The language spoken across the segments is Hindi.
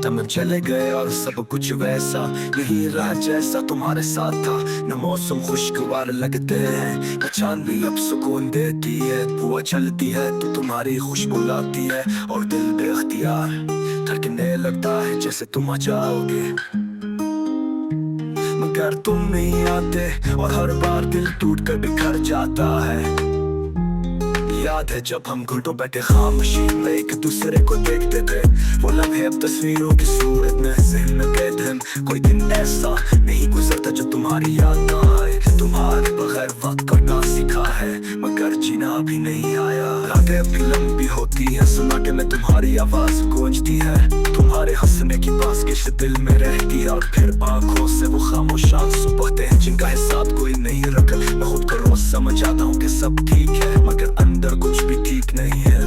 समय चले गए और सब कुछ वैसा नहीं रहा जैसा तुम्हारे साथ था। न मौसम खुशगवार लगते हैं, न चांदनी अब सुकून देती है। धुआं चलती है तो तुम्हारी खुशबू लाती है और दिल बेख्तियार धड़कने लगता है जैसे तुम आ जाओगे, मगर तुम नहीं आते और हर बार दिल टूट कर बिखर जाता है। याद है जब हम घुटों बैठे खामोशी में एक दूसरे को देखते थे, वो लम्हे अब तस्वीरों की सूरत में ज़हन में कैद हैं। कोई दिन ऐसा नहीं गुजरता जो तुम्हारी याद ना आए। तुम्हारे बगैर वक्त करना सीखा है, मगर जीना अभी नहीं आया। रातें अभी लंबी होती है, सन्नाटे में तुम्हारी आवाज गूंजती है। तुम्हारे हंसने की बाज़गिश दिल में रहती है और फिर आँखों से वो खामोश आंसू बहते हैं जिनका हिसाब कोई नहीं रखा। मैं खुद को रोज समझ आता हूँ कि सब ठीक है, मगर अंदर कुछ भी ठीक नहीं है।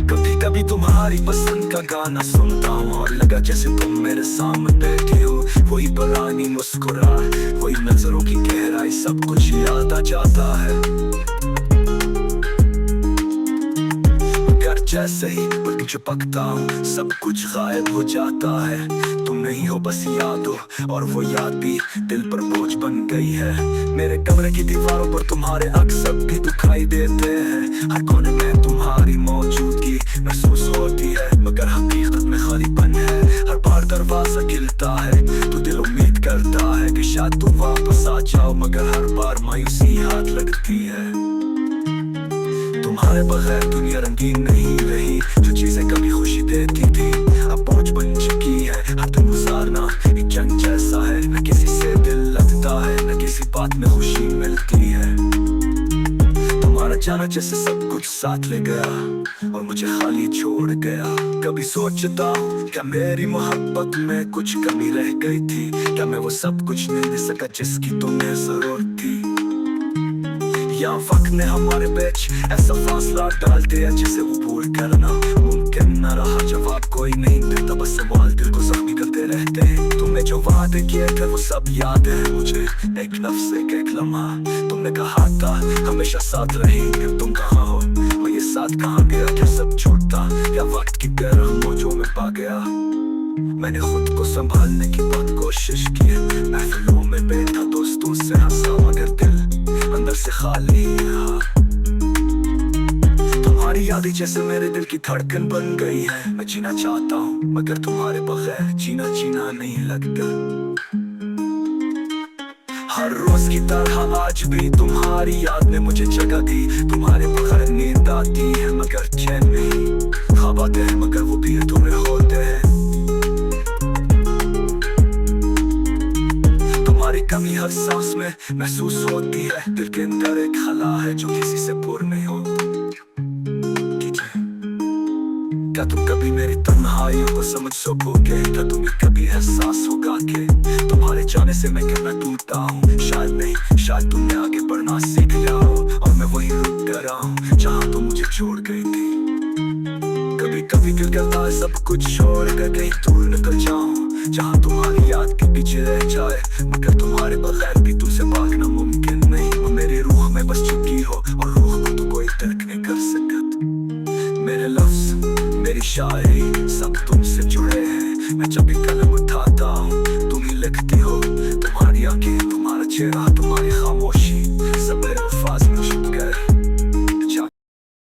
कभी कभी तुम्हारी पसंद का गाना सुनता हूँ और लगा जैसे तुम मेरे सामने बैठे हो। वही पुरानी मुस्कुराहट, वही नजरों की गहराई, सब कुछ याद आ जाता है। मगर जैसे ही पलक झपकता हूँ सब कुछ गायब हो जाता है। तुम नहीं हो बस याद हो, और वो याद भी दिल पर बोझ बन गई है। मेरे कमरे की दीवारों पर तुम्हारे अक्स अब भी दिखाई देते हैं। हर कोने में तुम्हारी मौजूदगी महसूस होती है, मगर हकीकत में खालीपन है। हर बार दरवाजा खिलता है तो दिल उम्मीद करता है कि शायद तुम वापस आ जाओ, मगर हर बार मायूसी हाथ लगती है। तुम्हारे बगैर दुनिया रंगीन नहीं रही, जो चीजें कभी खुशी देती थी अब बोझ बन चुकी है। हर दिन गुजारना एक जंग जैसा है, न किसी से दिल लगता है, न किसी बात में खुशी मिलती है। तुम्हारा जाना जैसे सब कुछ साथ ले गया और मुझे खाली छोड़ गया। कभी सोचता हूँ क्या मेरी मोहब्बत में कुछ कमी रह गई थी, क्या मैं वो सब कुछ नहीं दे सका जिसकी तुम्हें जरूरत थी। या वक्त ने हमारे बीच ऐसा फासला डाल दिया जिसे वो भूल करना मुमकिन न रहा। जवाब कोई नहीं देता, बस सवाल दिल को जख्मी करते रहते हैं। तुमने जो वादे किए थे वो सब याद है मुझे, एक लफ्ज़ एक लम्हा। तुमने कहा था हमेशा साथ रहेंगे, तुम कहाँ हो और ये साथ कहाँ गया? क्या सब छूटता या वक्त की गहरा मौजों में पा गया? मैंने खुद को संभालने की बहुत कोशिश की, महफिलों में बैठा दोस्तों से हंसा, मगर दिल अंदर से खाली है। तुम्हारी यादें जैसे मेरे दिल की धड़कन बन गई है। मैं जीना चाहता हूँ मगर तुम्हारे बगैर जीना नहीं लगता। हर रोज की तरह आज भी तुम्हारी याद ने मुझे जगह दी। तुम्हारे बगैर नींद आती है मगर चैन नहीं, ख्वाब आते हैं मगर वो भी अधूरे होते हैं। तुम्हारी कमी हर सांस में महसूस होती है, दिल के अंदर एक खला है जो किसी से पूर्ण नहीं होती। क्या तुम कभी मेरी तन्हाइयों को समझ सकोगे? क्या तुम्हें कभी एहसास होगा कि तुम्हारे जाने से मैं कितना टूटा हूँ? शायद नहीं, शायद तुमने आगे बढ़ना सीख लिया हो और मैं वही रुक गया हूँ जहाँ तुम मुझे छोड़ गई थी। कभी कभी दिल करता है सब कुछ छोड़ कर कहीं दूर निकल जाऊं, जहाँ तुम्हारी याद के पीछे रह जाए, मगर तुम्हारे बगैर भी तुमसे भागना मुमकिन नहीं। वो मेरी रूह में बस चुकी हो और रूह को तो कोई तर्क नहीं कर सकता। मेरे लफ्ज़, मेरी शायरी